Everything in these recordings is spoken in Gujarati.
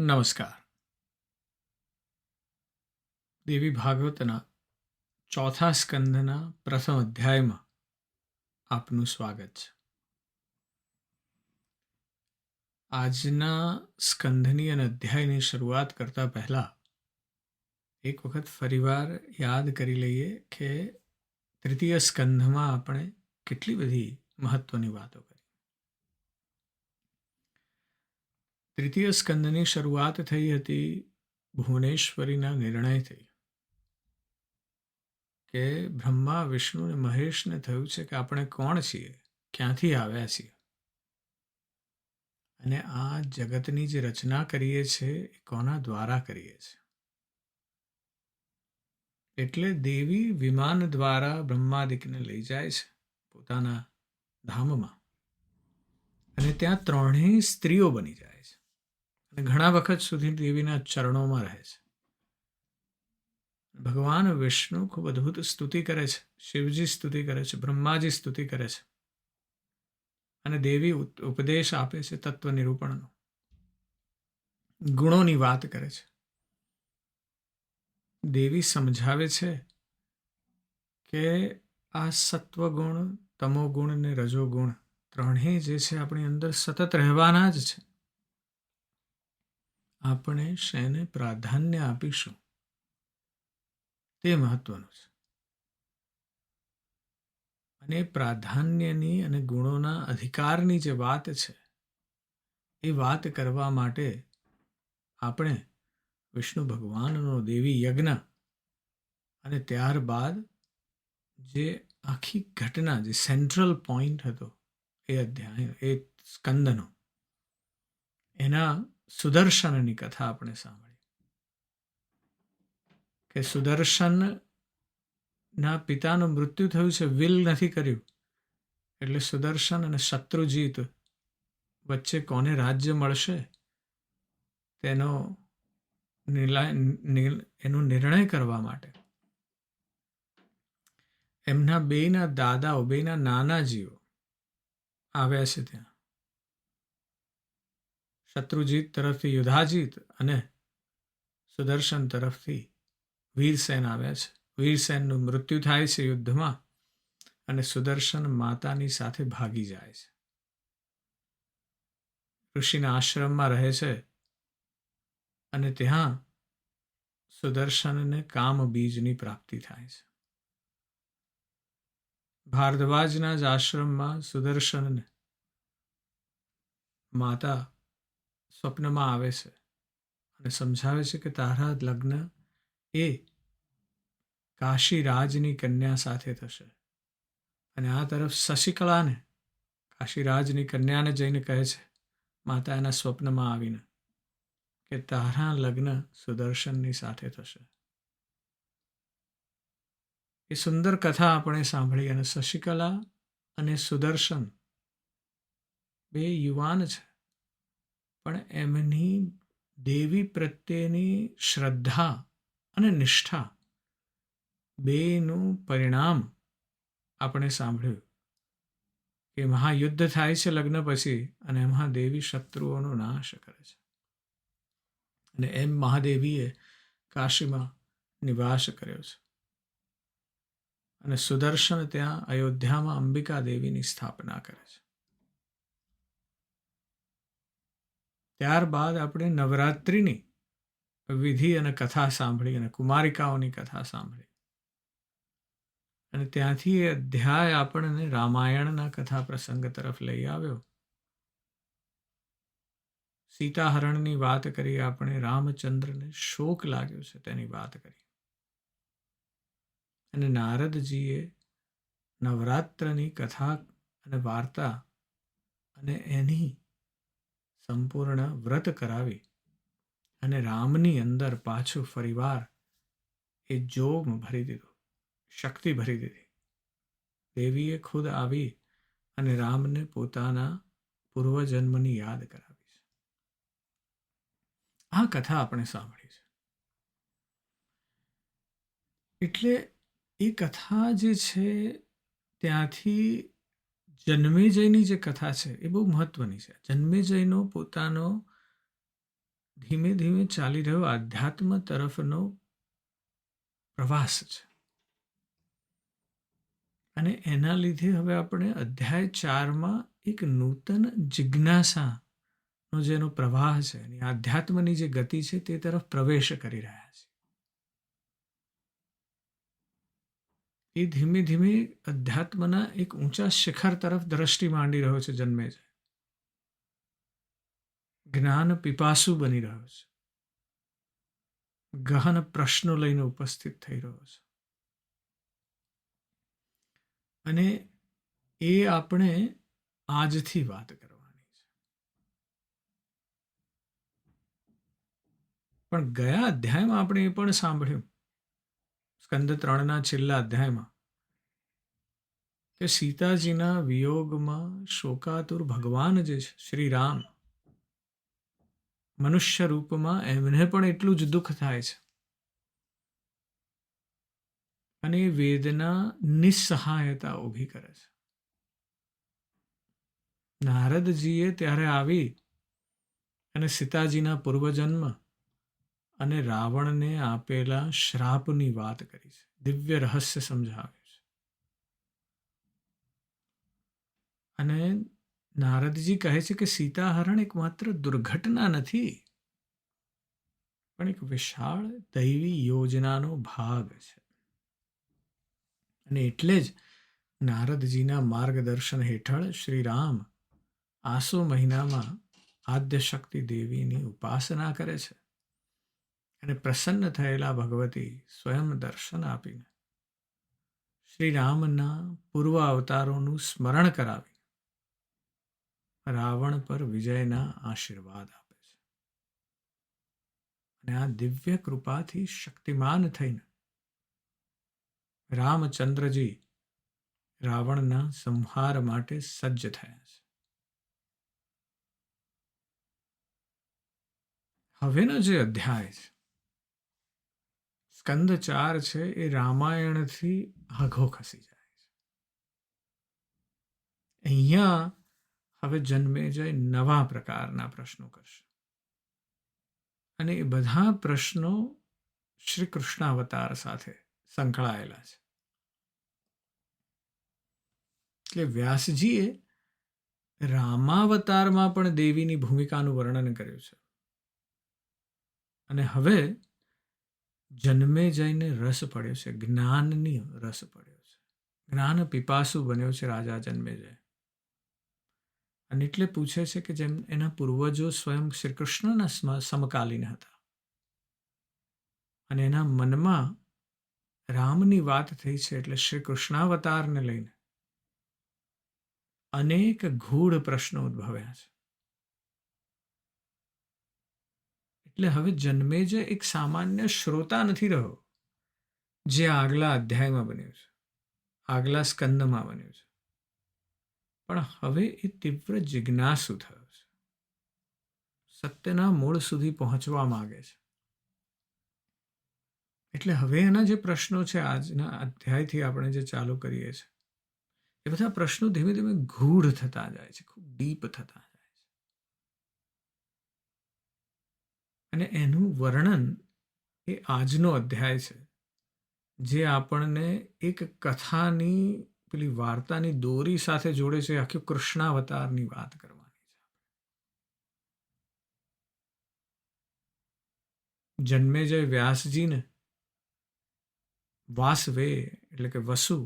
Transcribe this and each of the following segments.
નમસ્કાર. દેવી ભાગવતના ચોથા સ્કંદના પ્રથમ અધ્યાયમાં આપનું સ્વાગત છે. આજના સ્કંદની અને અધ્યાયની શરૂઆત કરતા પહેલા એક વખત ફરીવાર યાદ કરી લઈએ કે તૃતીય સ્કંદમાં આપણે કેટલી બધી મહત્વની વાતો કરી. તૃતીય સ્કંદની શરૂઆત થઈ હતી ભુવનેશ્વરીના નિર્ણયથી કે બ્રહ્મા વિષ્ણુ અને મહેશને થયું છે કે આપણે કોણ છીએ, ક્યાંથી આવ્યા છીએ, અને આ જગતની જે રચના કરીએ છીએ એ કોના દ્વારા કરીએ છીએ. એટલે દેવી વિમાન દ્વારા બ્રહ્માદિકને લઈ જાય છે પોતાના ધામમાં, અને ત્યાં ત્રણેય સ્ત્રીઓ બની જાય છે અને ઘણા વખત સુધી દેવીના ચરણોમાં રહે છે. ભગવાન વિષ્ણુ ખૂબ અદ્ભુત સ્તુતિ કરે છે, શિવજી સ્તુતિ કરે છે, બ્રહ્માજી સ્તુતિ કરે છે, અને દેવી ઉપદેશ આપે છે તત્વ નિરૂપણનો, ગુણોની વાત કરે છે. દેવી સમજાવે છે કે આ સત્વગુણ, તમોગુણ અને રજોગુણ ત્રણેય જે છે આપણી અંદર સતત રહેવાના જ છે. આપણે શેને પ્રાધાન્ય આપીશું તે મહત્વનું છે. અને પ્રાધાન્યની અને ગુણોના અધિકારની જે વાત છે એ વાત કરવા માટે આપણે વિષ્ણુ ભગવાનનો દેવી યજ્ઞ અને ત્યારબાદ જે આખી ઘટના, જે સેન્ટ્રલ પોઈન્ટ હતો એ અધ્યાય, એ સ્કંદનો, એના સુદર્શનની કથા આપણે સાંભળી કે સુદર્શનના પિતાનું મૃત્યુ થયું છે, વિલ નથી કર્યું, એટલે સુદર્શન અને શત્રુજીત વચ્ચે કોને રાજ્ય મળશે તેનો એનો નિર્ણય કરવા માટે એમના બેયના દાદાઓ, બેયના નાનાજીઓ આવ્યા છે ત્યાં. શત્રુજીત તરફથી યુધાજીત અને સુદર્શન તરફથી વીરસેન આવ્યા છે. વીરસેનનું મૃત્યુ થાય છે યુદ્ધમાં, અને સુદર્શન માતાની સાથે ભાગી જાય છે. ઋષિના આશ્રમમાં રહે છે, અને ત્યાં સુદર્શનને કામ બીજની પ્રાપ્તિ થાય છે. ભારદ્વાજના જ આશ્રમમાં સુદર્શનને માતા સ્વપ્નમાં આવે છે અને સમજાવે છે કે તારા લગ્ન એ કાશીરાજની કન્યા સાથે થશે. અને આ તરફ શશિકલાને, કાશીરાજની કન્યાને જઈને કહે છે માતા એના સ્વપ્નમાં આવીને કે તારા લગ્ન સુદર્શનની સાથે થશે. એ સુંદર કથા આપણે સાંભળી. અને શશિકલા અને સુદર્શન બે યુવાન છે, પણ એમની દેવી પ્રત્યેની શ્રદ્ધા અને નિષ્ઠા બેનું પરિણામ આપણે સાંભળ્યું કે મહાયુદ્ધ થાય છે લગ્ન પછી, અને એમાં દેવી શત્રુઓનો નાશ કરે છે. અને એમ મહાદેવીએ કાશીમાં નિવાસ કર્યો છે, અને સુદર્શન ત્યાં અયોધ્યામાં અંબિકા દેવીની સ્થાપના કરે છે. ત્યારબાદ આપણે નવરાત્રિની વિધિ અને કથા સાંભળી, અને કુમારિકાઓની કથા સાંભળી, અને ત્યાંથી એ અધ્યાય આપણને રામાયણના કથા પ્રસંગ તરફ લઈ આવ્યો. સીતાહરણની વાત કરી આપણે, રામચંદ્રને શોક લાગ્યો છે તેની વાત કરી, અને નારદજીએ નવરાત્રની કથા અને વાર્તા અને એની સંપૂર્ણ વ્રત કરાવી, અને રામની અંદર પાછું ફરીવાર એ જોગ ભરી દીધો, શક્તિ ભરી દીધી. દેવીએ ખુદ આવી અને રામને પોતાના પૂર્વજન્મની યાદ કરાવી છે. આ કથા આપણે સાંભળી છે. એટલે એ કથા જે છે ત્યાંથી જન્મેજયની જે કથા છે એ બહુ મહત્વની છે. જન્મેજયનો પોતાનો ધીમે ધીમે ચાલી રહ્યો આધ્યાત્મ તરફનો પ્રવાસ છે. અને એના લીધે હવે આપણે અધ્યાય 4માં એક નૂતન જિજ્ઞાસાનો જેનો પ્રવાહ છે, એની આધ્યાત્મની જે ગતિ છે તે તરફ પ્રવેશ કરી રહ્યા છે. એ ધીમે ધીમે અધ્યાત્મના એક ઊંચા શિખર તરફ દ્રષ્ટિ માંડી રહ્યો છે. જન્મે છે જ્ઞાન પીપાસુ બની રહ્યો છે, ગહન પ્રશ્નો લઈને ઉપસ્થિત થઈ રહ્યો છે. અને એ આપણે આજથી વાત કરવાની છે. પણ ગયા અધ્યાયમાં આપણે એ પણ સાંભળ્યું, સ્કંદ 3ના છેલ્લા અધ્યાયમાં, કે સીતાજીના વિયોગમાં શોકાતુર ભગવાન જે છે શ્રી રામ, મનુષ્ય રૂપમાં એમને પણ એટલું જ દુઃખ થાય છે. અને એ વેદના નિસ્સહાયતા ઊભી કરે છે. નારદજીએ ત્યારે આવી અને સીતાજીના પૂર્વજન્મ અને રાવણને આપેલા શ્રાપની વાત કરી છે, દિવ્ય રહસ્ય સમજાવ્યું છે. અને નારદજી કહે છે કે સીતાહરણ એક માત્ર દુર્ઘટના નથી, પણ એક વિશાળ દૈવી યોજનાનો ભાગ છે. અને એટલે જ નારદજીના માર્ગદર્શન હેઠળ શ્રી રામ આસો મહિનામાં આદ્યશક્તિ દેવીની ઉપાસના કરે છે. અને પ્રસન્ન થયેલા ભગવતી સ્વયં દર્શન આપીને શ્રી રામના પૂર્વ અવતારોનું સ્મરણ કરાવી રાવણ પર વિજયના આશીર્વાદ આપે છે. અને આ દિવ્ય કૃપાથી શક્તિમાન થઈને રામચંદ્રજી રાવણના સંહાર માટે સજ્જ થયા છે. હવેનો જે અધ્યાય છે, સ્કંદ 4 છે, એ રામાયણથી આઘો ખસી જાય છે. અહીંયા હવે જન્મેજય નવા પ્રકારના પ્રશ્નો કરશે. અને એ બધા પ્રશ્નો શ્રી કૃષ્ણાવતાર સાથે સંકળાયેલા છે. એટલે વ્યાસજીએ રામાવતારમાં પણ દેવીની ભૂમિકાનું વર્ણન કર્યું છે. અને હવે જન્મેજયને રસ પડ્યો છે, જ્ઞાનની રસ પડ્યો છે, જ્ઞાન પીપાસુ બન્યો છે રાજા જન્મેજય. અને એટલે પૂછે છે કે જેમ એના પૂર્વજો સ્વયં શ્રી કૃષ્ણના સમકાલીન હતા અને એના મનમાં રામની વાત થઈ છે, એટલે શ્રી કૃષ્ણાવતારને લઈને અનેક ગૂઢ પ્રશ્નો ઉદ્ભવ્યા છે. એટલે હવે જન્મેજય એક સામાન્ય શ્રોતા નથી રહ્યો, જે આગલા અધ્યાયમાં બન્યું છે, આગલા સ્કંદમાં બન્યું છે. પણ હવે એ તીવ્ર જિજ્ઞાસુ થયો છે, સત્યના મૂળ સુધી પહોંચવા માંગે છે. એટલે હવે એના જે પ્રશ્નો છે, આજના અધ્યાયથી આપણે જે ચાલુ કરીએ છીએ, એ બધા પ્રશ્નો ધીમે ધીમે ગૂઢ થતા જાય છે, ખૂબ ડીપ થતા જાય છે. અને એનું વર્ણન એ આજનો અધ્યાય છે, જે આપણને એક કથાની પેલી વાર્તાની દોરી સાથે જોડે છે. આખી કૃષ્ણાવતારની વાત કરવાની છે. જન્મેજય વ્યાસજીને વાસવે એટલે કે વસુ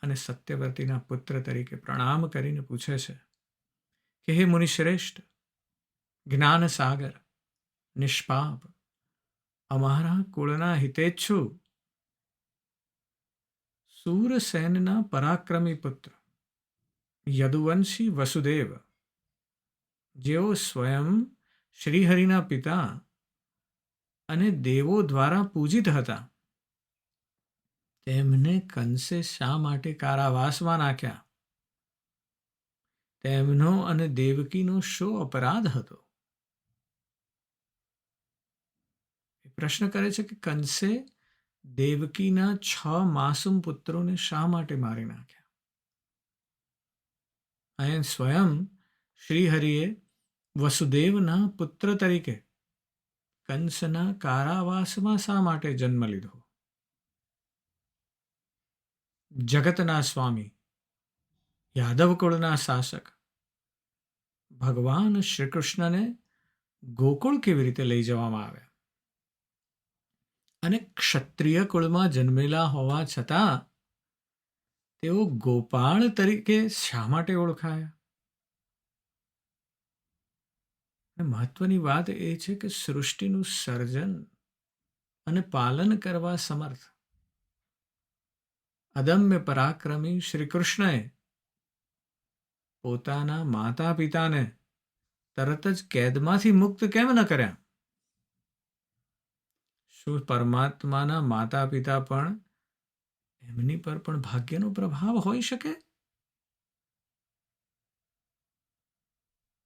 અને સત્યવતીના પુત્ર તરીકે પ્રણામ કરીને પૂછે છે કે હે મુનિશ્રેષ્ઠ, જ્ઞાન સાગર, નિષ્પાપ, અમારા કુળના હિતેચ્છુ, સૂરસેનના પરાક્રમી પુત્ર યદુવંશી વસુદેવ, જેઓ સ્વયં શ્રીહરિના પિતા અને દેવો દ્વારા પૂજિત હતા, તેમને કંસે શા માટે કારાવાસમાં નાખ્યા? તેમનો અને દેવકીનો શો અપરાધ હતો? એ પ્રશ્ન કરે છે કે કંસે દેવકીના 6 માસૂમ પુત્રોને શા માટે મારી નાખ્યા? અહીં સ્વયં શ્રીહરિએ વસુદેવના પુત્ર તરીકે કંસના કારાવાસમાં શા માટે જન્મ લીધો? જગતના સ્વામી, યાદવ કુળના શાસક ભગવાન શ્રી કૃષ્ણને ગોકુળ કેવી રીતે લઈ જવામાં આવ્યા? અને ક્ષત્રિય કુળમાં જન્મેલા હોવા છતાં તેઓ ગોપાળ તરીકે શા માટે ઓળખાયા? અને મહત્વની વાત એ છે કે સૃષ્ટિનું સર્જન અને પાલન કરવા સમર્થ અદમ્ય પરાક્રમી શ્રી કૃષ્ણએ પોતાના માતા પિતાને તરત જ કેદમાંથી મુક્ત કેમ ન કર્યા? શું પરમાત્માના માતા પિતા પણ એમની પર પણ ભાગ્યનો પ્રભાવ હોઈ શકે?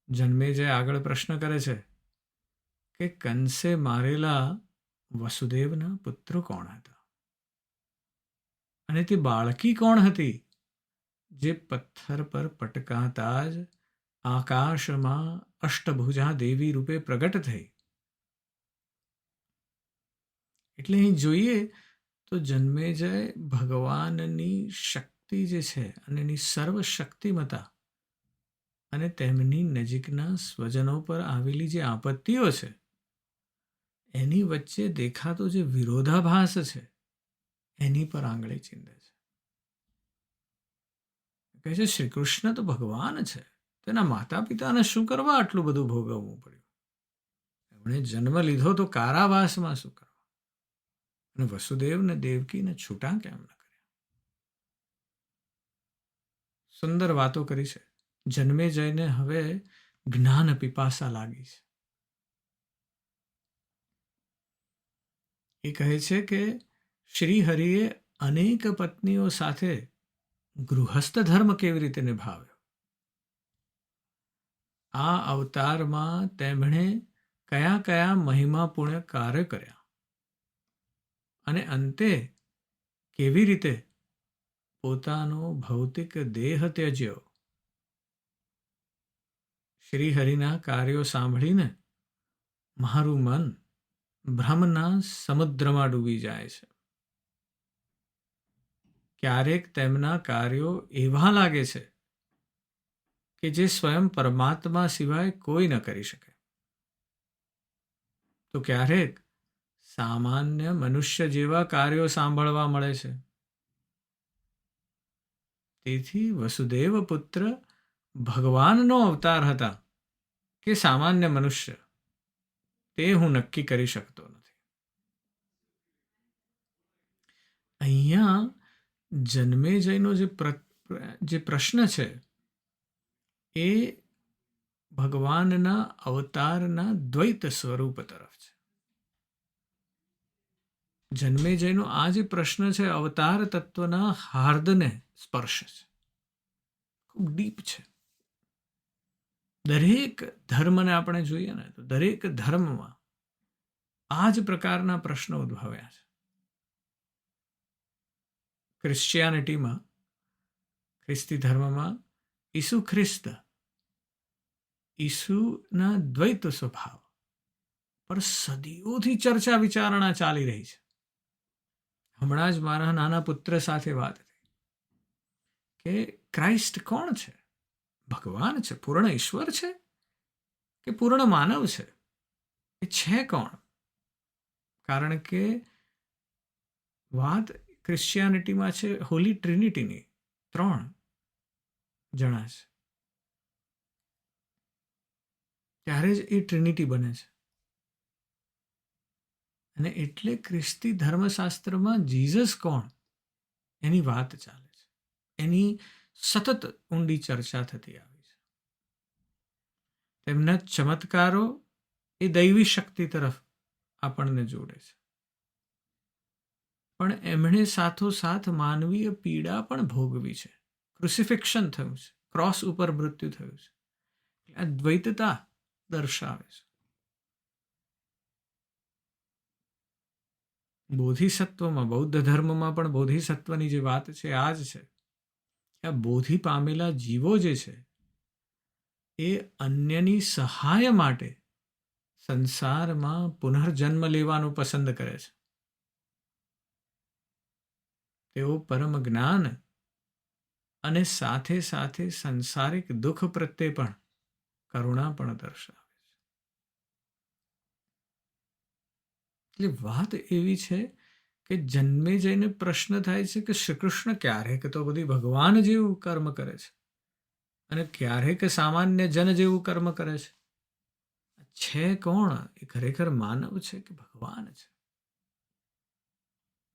જન્મેજય આગળ પ્રશ્ન કરે છે કે કંસે મારેલા વસુદેવના પુત્ર કોણ હતા? અને તે બાળકી કોણ હતી જે પથ્થર પર પટકાતા જ આકાશમાં અષ્ટભુજા દેવી રૂપે પ્રગટ થઈ? એટલે અહીં જોઈએ તો જન્મેજય ભગવાનની શક્તિ જે છે અને એની સર્વશક્તિમતા અને તેમની નજીકના સ્વજનો પર આવેલી જે આપત્તિઓ છે એની વચ્ચે દેખાતો જે વિરોધાભાસ છે એની પર આંગળી ચીંધે છે. કહે છે શ્રી કૃષ્ણ તો ભગવાન છે, તેના માતા પિતાને શું કરવા આટલું બધું ભોગવવું પડ્યું? એમણે જન્મ લીધો તો કારાવાસમાં શું કરવા? અને વસુદેવને દેવકીને છૂટા કેમ ન કર્યા? સુંદર વાતો કરી છે. જન્મેજયને હવે જ્ઞાન પીપાસા લાગી છે. એ કહે છે કે શ્રી હરિએ અનેક પત્નીઓ સાથે ગૃહસ્થ ધર્મ કેવી રીતે નિભાવ્યો? આ અવતારમાં તેમણે કયા કયા મહિમાપૂર્ણ કાર્ય કર્યા અને અંતે કેવી રીતે પોતાનો ભૌતિક દેહ ત્યજ્યો? શ્રી હરિના કાર્યો સાંભળીને મારું મન ભ્રમના સમુદ્રમાં ડૂબી જાય છે. ક્યારેક તેમના કાર્યો એવા લાગે છે કે જે સ્વયં પરમાત્મા સિવાય કોઈ ન કરી શકે. તો ક્યારેક સામાન્ય મનુષ્ય જેવા કાર્યો સાંભળવા મળે છે. તેથી વસુદેવ પુત્ર ભગવાનનો અવતાર હતા કે સામાન્ય મનુષ્ય, તે હું નક્કી કરી શકતો નથી. અહીંયા જન્મેજયનો જે પ્રશ્ન છે એ ભગવાનના અવતારના દ્વૈત સ્વરૂપ તરફ છે. જન્મેજયનો આ જે પ્રશ્ન છે અવતાર તત્વના હાર્દને સ્પર્શ છે. ખૂબ ડીપ છે. દરેક ધર્મને આપણે જોઈએ ને તો દરેક ધર્મમાં આ જ પ્રકારના પ્રશ્નો ઉદ્ભવ્યા છે. ક્રિશ્ચિયાનિટીમાં, ખ્રિસ્તી ધર્મમાં ઈસુ ખ્રિસ્ત, ઈસુના દ્વૈત સ્વભાવ પર સદીઓથી ચર્ચા વિચારણા ચાલી રહી છે. હમણાં જ મારા નાના પુત્ર સાથે વાત થઈ કે ક્રાઇસ્ટ કોણ છે? ભગવાન છે? પૂર્ણ ઈશ્વર છે કે પૂર્ણ માનવ છે? એ છે કોણ? કારણ કે વાત ક્રિશ્ચિયાનિટીમાં છે હોલી ટ્રિનિટીની, 3 જણા છે. ત્યારે જ એ ટ્રિનિટી બને છે. અને એટલે ખ્રિસ્તી ધર્મશાસ્ત્રમાં જીસસ કોણ એની વાત ચાલે છે. એની સતત ઊંડી ચર્ચા થતી આવી છે. તેમના ચમત્કારો એ દૈવી શક્તિ તરફ આપણને જોડે છે. પણ એમણે સાથોસાથ માનવીય પીડા પણ ભોગવી છે. ક્રુસિફિક્શન થયું છે, ક્રોસ ઉપર મૃત્યુ થયું છે. આ દ્વૈતતા દર્શાવે છે. બોધિસત્વમાં, બૌદ્ધ ધર્મમાં પણ બોધિસત્વની જે વાત છે આ જ છે. આ બોધિ પામેલા જીવો જે છે એ અન્યની સહાય માટે સંસારમાં પુનર્જન્મ લેવાનું પસંદ કરે છે. તેઓ પરમ જ્ઞાન અને સાથે સાથે સંસારિક દુઃખ પ્રત્યે પણ કરુણા પણ દર્શાવે છે. એટલે વાત એવી છે કે જન્મે જઈને પ્રશ્ન થાય છે કે શ્રી કૃષ્ણ ક્યારેક તો બધી ભગવાન જેવું કર્મ કરે છે અને ક્યારેક સામાન્ય જન જેવું કર્મ કરે છે કોણ? એ ખરેખર માનવ છે કે ભગવાન છે?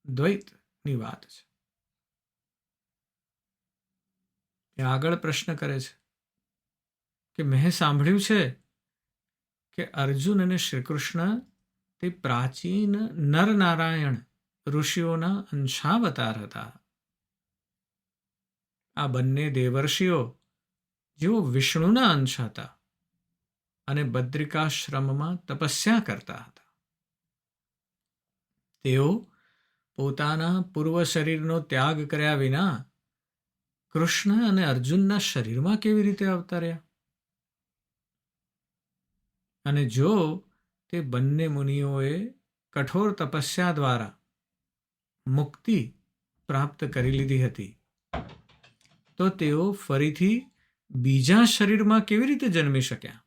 દ્વૈતની વાત છે. એ આગળ પ્રશ્ન કરે છે કે મેં સાંભળ્યું છે કે અર્જુન અને શ્રી કૃષ્ણ તે પ્રાચીન નરનારાયણ ઋષિઓના અંશાવતાર હતા. આ બંને દેવર્ષિઓ જેઓ વિષ્ણુના અંશ હતા અને બદ્રિકાશ્રમમાં તપસ્યા કરતા હતા. તેઓ પોતાના પૂર્વ શરીરનો ત્યાગ કર્યા વિના કૃષ્ણ અને અર્જુનના શરીરમાં કેવી રીતે અવતર્યા? અને જો તે બંને મુનિઓએ કઠોર તપસ્યા દ્વારા મુક્તિ પ્રાપ્ત કરી લીધી હતી તો તેઓ ફરીથી બીજા શરીરમાં કેવી રીતે જન્મી શક્યા?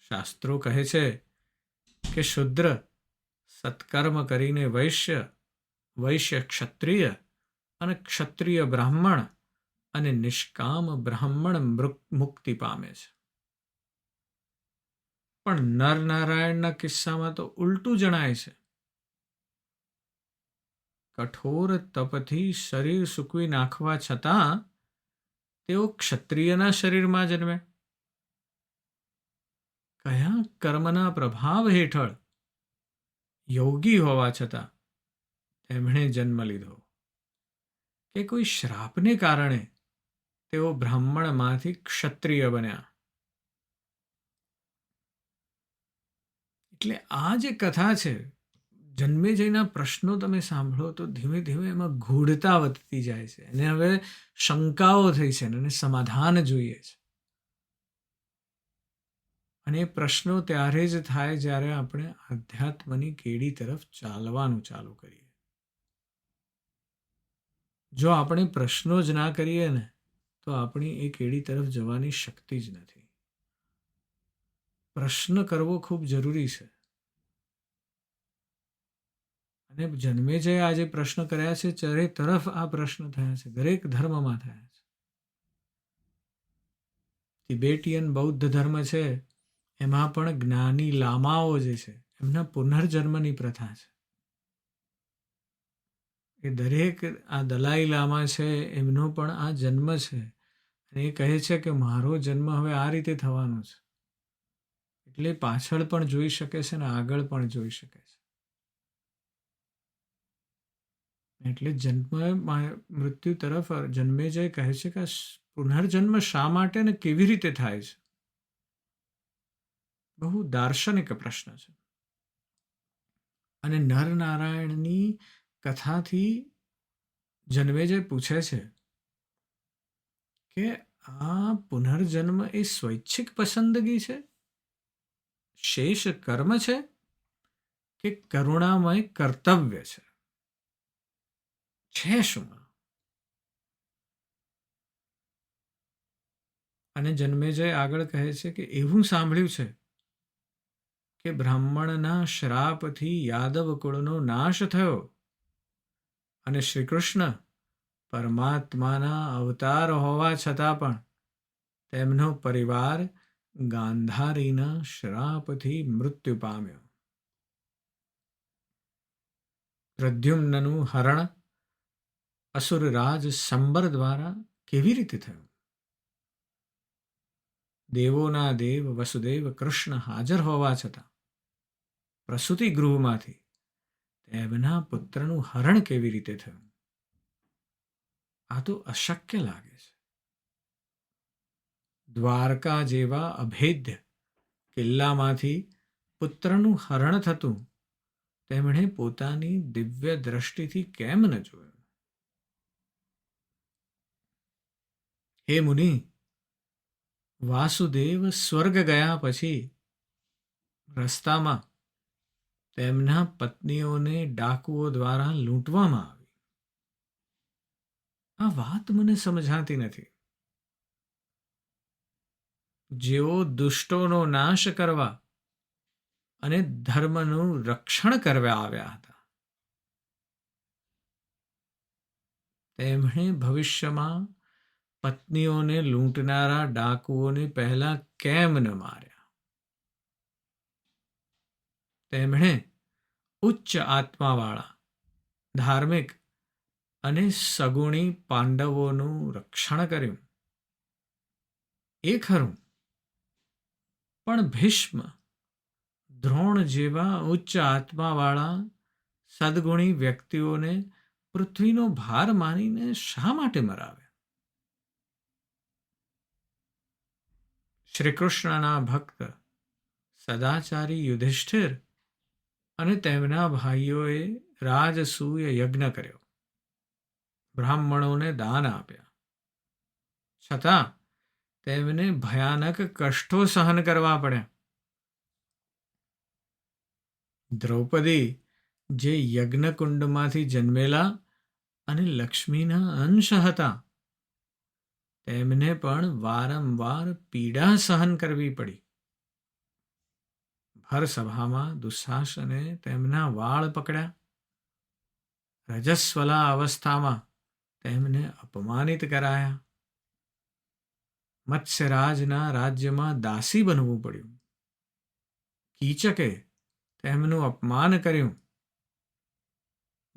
શાસ્ત્રો કહે છે કે શુદ્ર સત્કર્મ કરીને વૈશ્ય, વૈશ્ય ક્ષત્રિય અને ક્ષત્રિય બ્રાહ્મણ અને નિષ્કામ બ્રાહ્મણ મુક્તિ પામે છે. પણ નરનારાયણના કિસ્સામાં તો ઉલટું જણાય છે. કઠોર તપથી શરીર સૂકવી નાખવા છતાં તેઓ ક્ષત્રિયના શરીરમાં જન્મે. કયા કર્મના પ્રભાવ હેઠળ યોગી હોવા છતાં તેમણે જન્મ લીધો? કે કોઈ શ્રાપને કારણે તેઓ બ્રાહ્મણમાંથી ક્ષત્રિય બન્યા? એટલે આ જે કથા છે, જન્મેજયના પ્રશ્નો તમે સાંભળો તો ધીમે ધીમે એમાં ગૂઢતા વધતી જાય છે અને હવે શંકાઓ થઈ છે અને સમાધાન જોઈએ છે. અને એ પ્રશ્નો ત્યારે જ થાય જ્યારે આપણે આધ્યાત્મની કેડી તરફ ચાલવાનું ચાલુ કરીએ. જો આપણે પ્રશ્નો જ ના કરીએ ને તો આપણી એ કેડી તરફ જવાની શક્તિ જ નથી. પ્રશ્ન કરવો ખૂબ જરૂરી છે. અને જન્મેજય આજે પ્રશ્ન કર્યા છે, ચારે તરફ આ પ્રશ્ન થયા છે, દરેક ધર્મમાં થયા છે. તિબેટિયન બૌદ્ધ ધર્મ છે એમાં પણ જ્ઞાની લામાઓ જે છે એમના પુનર્જન્મની પ્રથા છે. એ દરેક આ દલાઈ લામા છે એમનો પણ આ જન્મ છે અને એ કહે છે કે મારો જન્મ હવે આ રીતે થવાનો છે. એટલે પાછળ પણ જોઈ શકે છે ને આગળ પણ જોઈ શકે છે. એટલે જન્મ મૃત્યુ તરફ જન્મેજય કહે છે કે પુનર્જન્મ શા માટે ને કેવી રીતે થાય છે? બહુ દાર્શનિક પ્રશ્ન છે. અને નરનારાયણની કથાથી જન્મેજય પૂછે છે કે આ પુનર્જન્મ એ સ્વૈચ્છિક પસંદગી છે, શેષ કર્મ છે કે કરુણામય કર્તવ્ય છે શું? અને જન્મેજય આગળ કહે છે કે એવું સાંભળ્યું છે કે બ્રાહ્મણના શ્રાપથી યાદવ કુળનો નાશ થયો અને શ્રી કૃષ્ણ પરમાત્માના અવતાર હોવા છતાં પણ તેમનો પરિવાર ગાંધારીના શ્રાપથી મૃત્યુ પામ્યો. પ્રદ્યુમ્નનું હરણ અસુરરાજ સંબર દ્વારા કેવી રીતે થયું? દેવોના દેવ વસુદેવ કૃષ્ણ હાજર હોવા છતાં પ્રસૂતિ ગૃહમાંથી તેમના પુત્રનું હરણ કેવી રીતે થયું? આ તો અશક્ય લાગે છે. દ્વારકા જેવા અભેદ્ય કિલ્લામાંથી પુત્રનું હરણ થતું તેમણે પોતાની દિવ્ય દ્રષ્ટિથી કેમ ન જોયું? હે મુનિ, વાસુદેવ સ્વર્ગ ગયા પછી રસ્તામાં તેમના પત્નીઓને ડાકુઓ દ્વારા લૂંટવામાં આવી. આ વાત મને સમજાતી નથી. જેઓ દુષ્ટોનો નાશ કરવા અને ધર્મનું રક્ષણ કરવા આવ્યા હતા, તેમણે ભવિષ્યમાં પત્નીઓને લૂંટનારા ડાકુઓને પહેલા કેમ ન માર્યા? તેમણે ઉચ્ચ આત્માવાળા, ધાર્મિક અને સગુણી પાંડવોનું રક્ષણ કર્યું, એ ખરું, પણ ભીષ્મ, દ્રોણ જેવા ઉચ્ચ આત્માવાળા સદગુણી વ્યક્તિઓને પૃથ્વીનો ભાર માનીને શા માટે મરાવ્યા? શ્રી કૃષ્ણના ભક્ત સદાચારી યુધિષ્ઠિર અને તેમના ભાઈઓએ રાજસૂય યજ્ઞ કર્યો, બ્રાહ્મણોને દાન આપ્યા, છતાં તેમને ભયાનક કષ્ટો સહન કરવા પડ્યા. દ્રૌપદી, જે યજ્ઞકુંડમાંથી જન્મેલા અને લક્ષ્મીના અંશ હતા, તેમને પણ વારંવાર પીડા સહન કરવી પડી. ભર સભામાં દુશાસને તેમના વાળ પકડ્યા. રજસ્વલા અવસ્થામાં તેમને અપમાનિત કરાયા. મત્સ્યરાજના રાજ્યમાં દાસી બનવું પડ્યું. કીચકે તેમનું અપમાન કર્યું.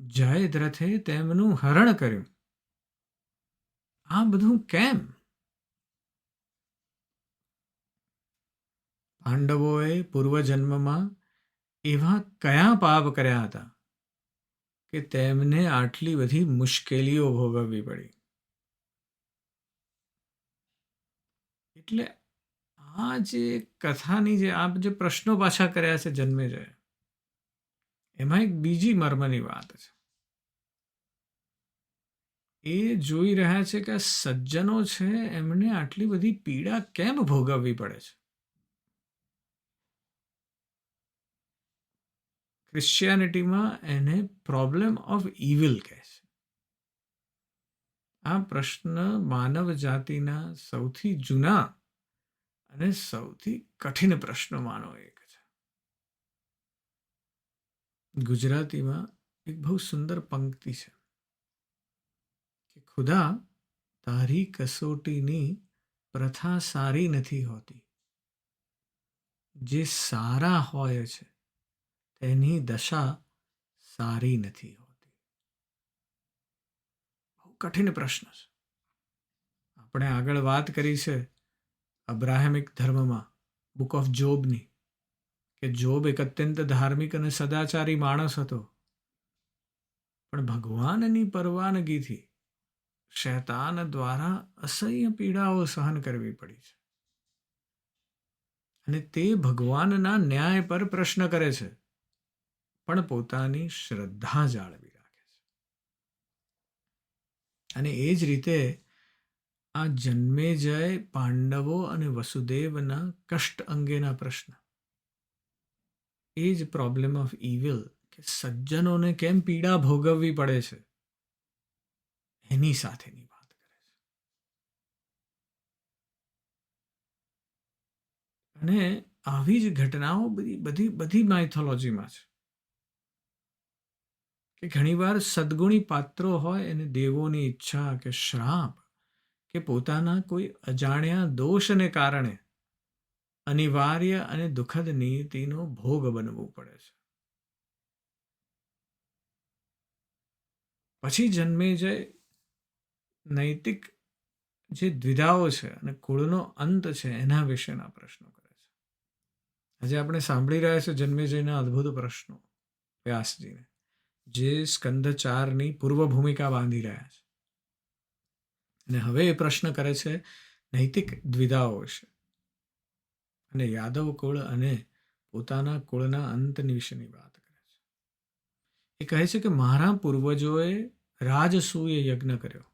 જયદ્રથે તેમનું હરણ કર્યું. આ બધું કેમ? પાંડવોએ પૂર્વજન્મમાં એવા કયા પાપ કર્યા હતા કે તેમને આટલી બધી મુશ્કેલીઓ ભોગવવી પડી? એટલે આ જે કથાની જે પ્રશ્નો પાછા કર્યા છે જન્મેજય, એમાં એક બીજી મર્મની વાત છે. એ જોઈ રહ્યા છે કે સજ્જનો છે એમને આટલી બધી પીડા કેમ ભોગવવી પડે છે. ક્રિશ્ચિયાનિટીમાં એને પ્રોબ્લેમ ઓફ ઇવિલ કહે છે. આ પ્રશ્ન માનવ જાતિના સૌથી જૂના અને સૌથી કઠિન પ્રશ્નોમાંનો એક છે. ગુજરાતીમાં એક બહુ સુંદર પંક્તિ છે કે ખુદા, તારી કસોટીની પ્રથા સારી નથી હોતી. જે સારા હોય છે તેની દશા સારી નથી હોતી. બહુ કઠિન પ્રશ્ન છે. આપણે આગળ વાત કરી છે અબ્રાહમિક ધર્મમાં બુક ઓફ જોબની, કે જોબ એક અત્યંત ધાર્મિક અને સદાચારી માણસ હતો, પણ ભગવાનની પરવાનગીથી શૈતાન દ્વારા અસહ્ય પીડાઓ સહન કરવી પડી છે. અને તે ભગવાનના ન્યાય પર પ્રશ્ન કરે છે, પણ પોતાની શ્રદ્ધા જાળવી રાખે છે. અને એ જ રીતે આ જન્મેજય પાંડવો અને વસુદેવના કષ્ટ અંગેના પ્રશ્ન, એ જ પ્રોબ્લેમ ઓફ ઇવિલ, કે સજ્જનોને કેમ પીડા ભોગવવી પડે છે, એની સાથેની વાત કરે છે. અને આવી જ ઘટનાઓ બધી માઇથોલોજીમાં છે. કે ઘણીવાર સદગુણી પાત્રો હોય એને દેવોની ઈચ્છા કે શ્રાપ કે પોતાના કોઈ અજાણ્યા દોષને કારણે અનિવાર્ય અને દુઃખદ નીતિનો ભોગ બનવું પડે છે. પછી જન્મેજય નૈતિક જે દ્વિધાઓ છે અને કુળનો અંત છે એના વિશેના પ્રશ્નો કરે છે. આજે આપણે સાંભળી રહ્યા છે જન્મેજયના અદ્ભુત પ્રશ્નો વ્યાસજીને, જે સ્કંદ 4ની પૂર્વ ભૂમિકા બાંધી રહ્યા છે. અને હવે એ પ્રશ્ન કરે છે નૈતિક દ્વિધાઓ વિશે અને યાદવ કુળ અને પોતાના કુળના અંતની વિશેની વાત કરે છે. એ કહે છે કે મારા પૂર્વજોએ રાજસૂય યજ્ઞ કર્યો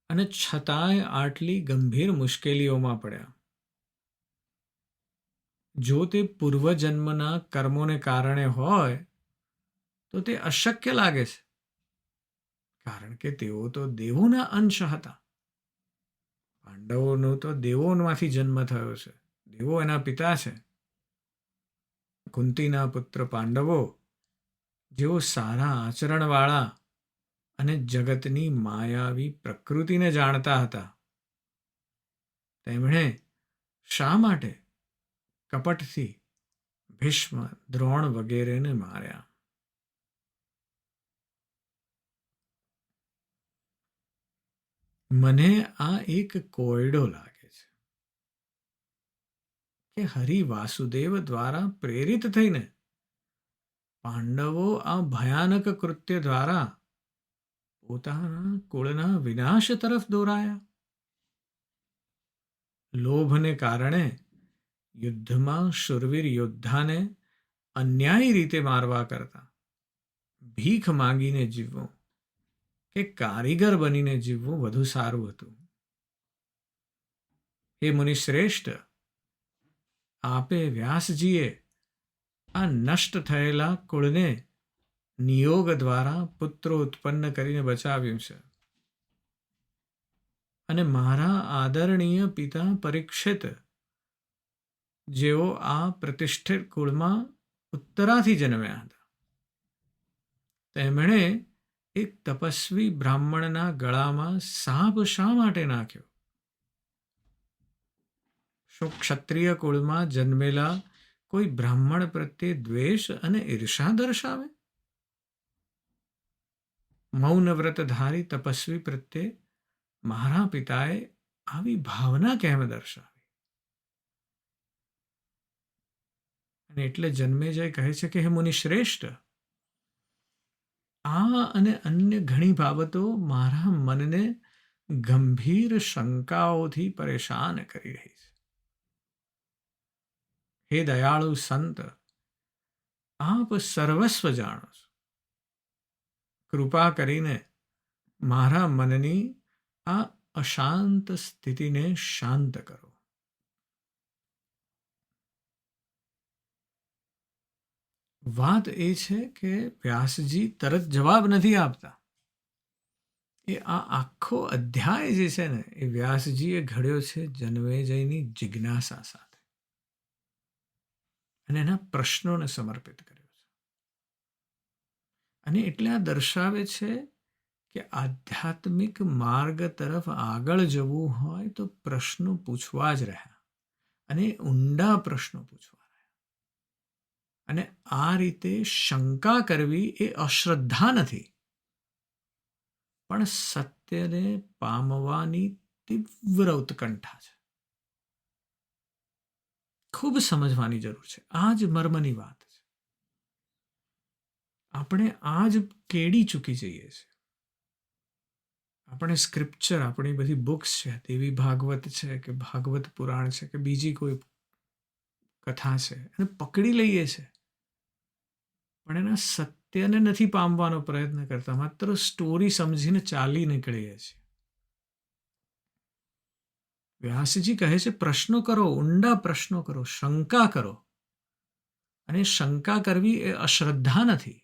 અને છતાંય આટલી ગંભીર મુશ્કેલીઓમાં પડ્યા. જો તે પૂર્વજન્મના કર્મોને કારણે હોય તો તે અશક્ય લાગે છે, કારણ કે તેઓ તો દેવોના અંશ હતા. પાંડવોનો તો દેવોમાંથી જન્મ થયો છે, દેવો એના પિતા છે. કુંતીના પુત્ર પાંડવો, જેઓ સારા આચરણવાળા અને જગતની માયાવી પ્રકૃતિને જાણતા હતા, તેમણે શા માટે કપટથી ભીષ્મ, દ્રોણ વગેરેને માર્યા? મને આ એક કોયડો લાગે છે કે હરિ વાસુદેવ દ્વારા પ્રેરિત થઈને પાંડવો આ ભયાનક કૃત્ય દ્વારા પોતાના કુળના વિનાશ તરફ દોરાયા. લોભને કારણે યુદ્ધમાં શૂરવીર યોદ્ધાને અન્યાયી રીતે મારવા કરતા ભીખ માંગીને જીવવું કે કારીગર બનીને જીવવું વધુ સારું હતું. હે મુનિશ્રેષ્ઠ, આપે વ્યાસજીએ આ નષ્ટ થયેલા કુળને નિયોગ દ્વારા પુત્રો ઉત્પન્ન કરીને બચાવ્યું છે, અને મારા આદરણીય પિતા પરીક્ષિત, જેઓ આ પ્રતિષ્ઠિત કુળમાં ઉત્તરાથી જન્મ્યા હતા, તેમણે એક તપસ્વી બ્રાહ્મણના ગળામાં સાપ શા માટે નાખ્યો? શું ક્ષત્રિય કુળમાં જન્મેલા કોઈ બ્રાહ્મણ પ્રત્યે દ્વેષ અને ઈર્ષા દર્શાવે? મૌન વ્રતધારી તપસ્વી પ્રત્યે મારા પિતાએ આવી ભાવના કેમ દર્શાવી? અને એટલે જન્મેજય કહે છે કે હે મુનિ શ્રેષ્ઠ, આ અને અન્ય ઘણી બાબતો મારા મનને ગંભીર શંકાઓથી પરેશાન કરી રહી છે. હે દયાળુ સંત, આપ સર્વસ્વ જાણો છો. કૃપા કરીને મારા મનની આ અશાંત સ્થિતિને શાંત કરો. વાત એ છે કે વ્યાસજી તરત જવાબ નથી આપતા. એ આ આખો અધ્યાય જે છે ને, એ વ્યાસજીએ ઘડ્યો છે જન્મેજયની જિજ્ઞાસા સાથે, અને એના પ્રશ્નોને સમર્પિત કર્યો છે. અને એટલે આ દર્શાવે છે કે આધ્યાત્મિક માર્ગ તરફ આગળ જવું હોય તો પ્રશ્નો પૂછવા જ રહ્યા, અને ઊંડા પ્રશ્નો પૂછવા. અને આ રીતે શંકા કરવી એ અશ્રદ્ધા નથી, પણ સત્યને પામવાની તીવ્ર ઉત્કંઠા છે. ખૂબ સમજવાની જરૂર છે. આ જ મર્મની વાત છે. આપણે આ જ કેડી ચૂકી જઈએ છીએ. આપણે સ્ક્રિપ્ચર, આપણી બધી બુક્સ છે, દેવી ભાગવત છે કે ભાગવત પુરાણ છે કે બીજી કોઈ કથા છે, એને પકડી લઈએ છે, પણ એના સત્યને નથી પામવાનો પ્રયત્ન કરતા, માત્ર સ્ટોરી સમજીને ચાલી નીકળીએ છીએ. વ્યાસજી કહે છે પ્રશ્નો કરો, ઊંડા પ્રશ્નો કરો, શંકા કરો. અને શંકા કરવી એ અશ્રદ્ધા નથી,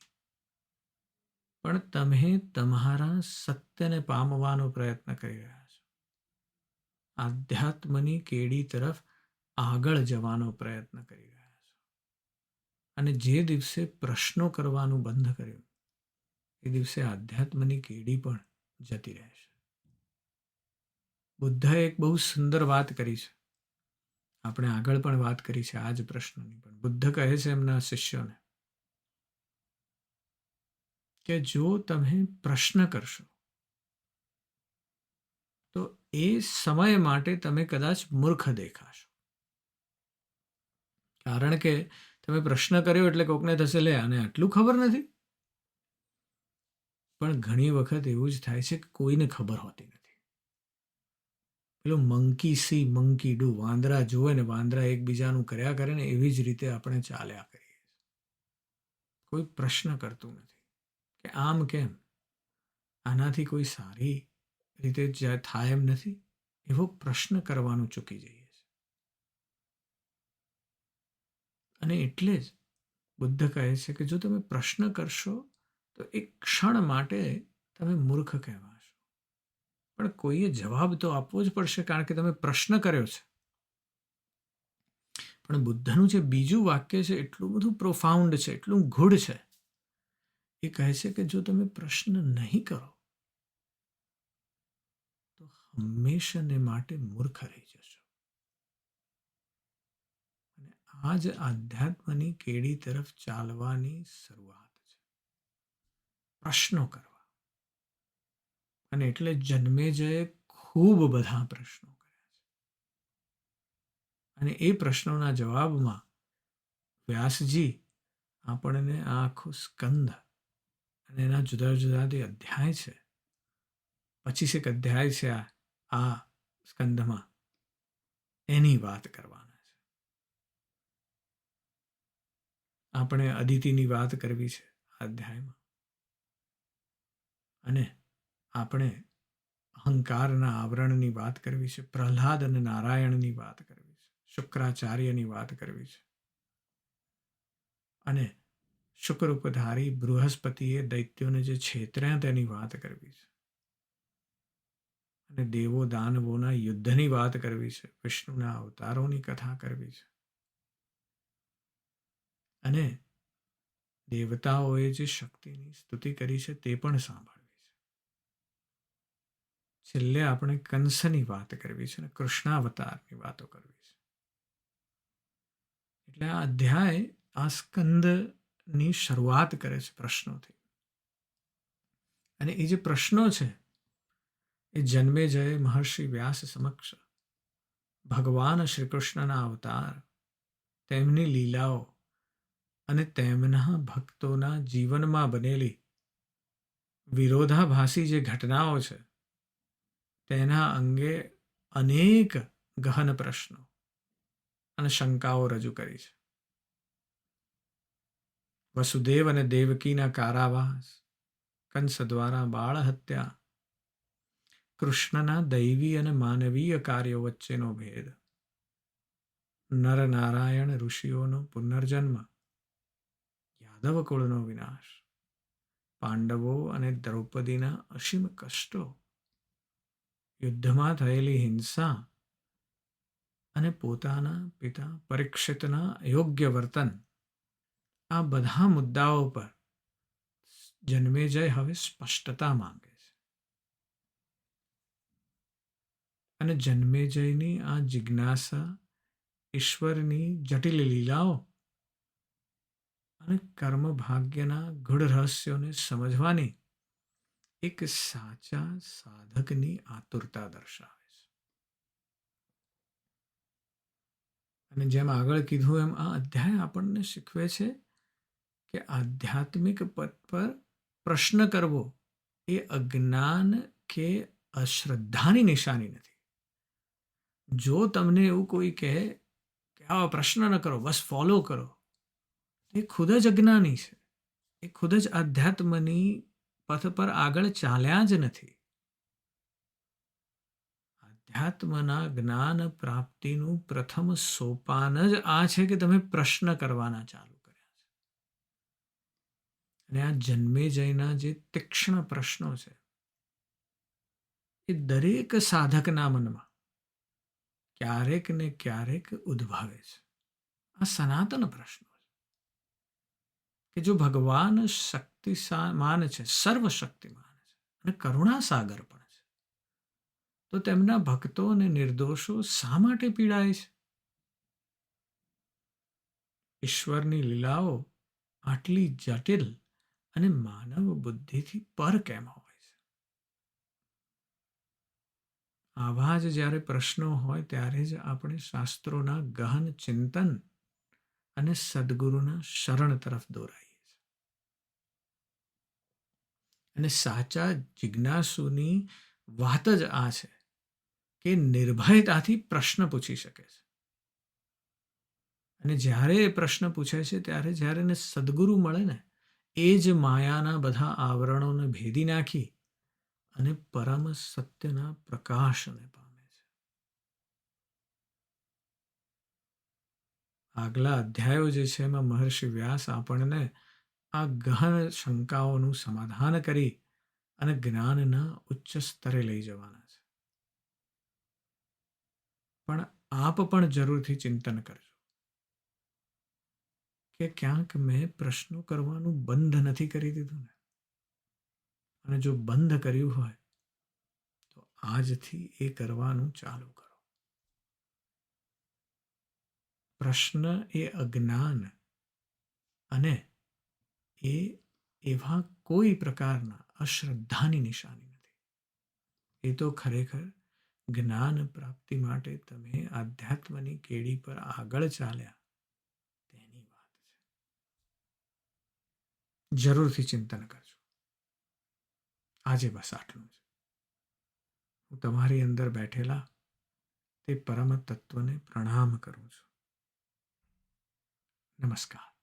પણ તમે તમારા સત્યને પામવાનો પ્રયત્ન કરી રહ્યા છો. આધ્યાત્મની કેડી તરફ આગળ જવાનો પ્રયત્ન કરી રહ્યા છો. અને જે દિવસે પ્રશ્નો કરવાનું બંધ કર્યું, એ દિવસે આધ્યાત્મની કેડી પણ જતી રહેશે. બુદ્ધએ એક બહુ સુંદર વાત કરી છે. આપણે આગળ પણ વાત કરી છે આ જ પ્રશ્નની. પણ બુદ્ધ કહે છે એમના શિષ્યોને કે જો તમે પ્રશ્ન કરશો તો એ સમય માટે તમે કદાચ મૂર્ખ દેખાશો. કારણ કે તમે પ્રશ્ન કર્યો એટલે કોકને થશે લે આને આટલું ખબર નથી. પણ ઘણી વખત એવું જ થાય છે કે કોઈને ખબર હોતી નથી. પેલું મંકી સી મંકી ડુ, વાંદરા જોવે ને વાંદરા એકબીજાનું કર્યા કરે ને એવી જ રીતે આપણે ચાલ્યા કરીએ. કોઈ પ્રશ્ન કરતું નથી કે આમ કેમ, આનાથી કોઈ સારી રીતે થાય એમ નથી, એવો પ્રશ્ન કરવાનું ચૂકી જઈએ છીએ. અને એટલે જ બુદ્ધ કહે છે કે જો તમે પ્રશ્ન કરશો તો એક ક્ષણ માટે તમે મૂર્ખ કહેવાશો, પણ કોઈએ જવાબ તો આપવો જ પડશે કારણ કે તમે પ્રશ્ન કર્યો છે. પણ બુદ્ધનું જે બીજું વાક્ય છે એટલું બધું પ્રોફાઉન્ડ છે, એટલું ગૂઢ છે. એ કહે છે કે જો તમે પ્રશ્ન નહીં કરો તો હંમેશાને માટે મૂર્ખ રહી જશો. અને આ જ આધ્યાત્મની કેડી તરફ ચાલવાની શરૂઆત છે, પ્રશ્નો કરવા. અને એટલે જન્મેજયે ખૂબ બધા પ્રશ્નો કર્યા છે. અને એ પ્રશ્નોના જવાબમાં વ્યાસજી આપણને આ આખું સ્કંદ અને એના જુદા જુદા જે અધ્યાય છે, 25 અધ્યાય છે આ સ્કંદમાં, એની વાત કરવાના છે. આપણે અદિતિની વાત કરવી છે આ અધ્યાયમાં, અને આપણે અહંકારના આવરણની વાત કરવી છે, પ્રહલાદ અને નારાયણની વાત કરવી છે, શુક્રાચાર્યની વાત કરવી છે, અને શુક્રરૂપધારી બૃહસ્પતિએ દૈત્યોને જે છેતર્યા તેની વાત કરવી છે, અને દેવો દાનવોના યુદ્ધની વાત કરવી છે, વિષ્ણુના અવતારોની કથા કરવી છે, અને દેવતાઓએ જે શક્તિની સ્તુતિ કરી છે તે પણ સાંભળવી છે. છેલ્લે આપણે કંસની વાત કરવી છે અને કૃષ્ણાવતારની વાતો કરવી છે. એટલે આ અધ્યાય આ સ્કંદની શરૂઆત કરે છે પ્રશ્નોથી. અને એ જે પ્રશ્નો છે એ જન્મેજય મહર્ષિ વ્યાસ સમક્ષ ભગવાન શ્રી કૃષ્ણના અવતાર, તેમની લીલાઓ અને તેમના ભક્તોના જીવનમાં બનેલી વિરોધાભાસી જે ઘટનાઓ છે તેના અંગે અનેક ગહન પ્રશ્નો અને શંકાઓ રજૂ કરી છે. વસુદેવ અને દેવકીના કારાવાસ, કંસ દ્વારા બાળ હત્યા, કૃષ્ણના દૈવી અને માનવીય કાર્યો વચ્ચેનો ભેદ, નરનારાયણ ઋષિઓનો પુનર્જન્મ, યાદવ કુળનો વિનાશ, પાંડવો અને દ્રૌપદીના અસીમ કષ્ટો, યુદ્ધમાં થયેલી હિંસા અને પોતાના પિતા પરીક્ષિતના અયોગ્ય વર્તન, આ બધા મુદ્દાઓ પર જન્મેજય હવે સ્પષ્ટતા માંગે છે. અને જન્મેજયની આ જિજ્ઞાસા ઈશ્વરની જટિલ લીલાઓ અને કર્મ ભાગ્યના ગૂઢ રહસ્યોને સમજવાની એક સાચા સાધકની આતુરતા દર્શાવે છે. અને જેમ આગળ કીધું એમ આ અધ્યાય આપણને શીખવે છે કે આધ્યાત્મિક પદ પર પ્રશ્ન કરવો એ અજ્ઞાન કે અશ્રદ્ધાની નિશાની નથી. જો તમને એવું કોઈ કહે કે આવા પ્રશ્ન ન કરો, બસ ફોલો કરો, એ ખુદ જ અજ્ઞાની છે. એ ખુદ જ આધ્યાત્મની પથ પર આગળ ચાલ્યા જ નથી. આધ્યાત્મના જ્ઞાન પ્રાપ્તિનું પ્રથમ સોપાન જ આ છે કે તમે પ્રશ્ન કરવાના ચાલુ કર્યા છે. અને આ જન્મેજયના જે તીક્ષ્ણ પ્રશ્નો છે એ દરેક સાધકના મનમાં ક્યારેક ને ક્યારેક ઉદ્ભવે છે. આ સનાતન પ્રશ્નો છે કે જો ભગવાન શક્તિમાન છે, સર્વશક્તિમાન છે અને કરુણા સાગર પણ છે, તો તેમના ભક્તો અને નિર્દોષો શા માટે પીડાય છે? ઈશ્વરની લીલાઓ આટલી જટિલ અને માનવ બુદ્ધિથી પર કેમ હોય છે? આવા જ જ્યારે પ્રશ્નો હોય ત્યારે જ આપણે શાસ્ત્રોના ગહન ચિંતન અને સદગુરુના શરણ તરફ દોરાઈએ છીએ. અને સાચા જિજ્ઞાસુની વાત જ આ છે કે નિર્ભયતાથી પ્રશ્ન પૂછી શકે છે. અને જ્યારે એ પ્રશ્ન પૂછે છે ત્યારે જ્યારે એને સદગુરુ મળે ને, એ જ માયાના બધા આવરણોને ભેદી નાખી અને પરમ સત્યના પ્રકાશને પામે છે. આગલા અધ્યાયો જે છે એમાં મહર્ષિ વ્યાસ આપણને આ ગહન શંકાઓનું સમાધાન કરી અને જ્ઞાનના ઉચ્ચ સ્તરે લઈ જવાના છે. પણ આપ પણ જરૂરથી ચિંતન કરજો કે ક્યાંક મેં પ્રશ્નો કરવાનું બંધ નથી કરી દીધું ને. અને જો બંધ કર્યું હોય તો આજથી એ કરવાનું ચાલુ કરો. પ્રશ્ન એ અજ્ઞાન અને એ એવા કોઈ પ્રકારના અશ્રદ્ધાની નિશાની નથી. એ તો ખરેખર જ્ઞાન પ્રાપ્તિ માટે તમે આધ્યાત્મની કેડી પર આગળ ચાલ્યા તેની વાત છે. જરૂરથી ચિંતન કરજો. આજે બસ આટલું જ. હું તમારી અંદર બેઠેલા તે પરમ તત્વને પ્રણામ કરું છું. નમસ્કાર.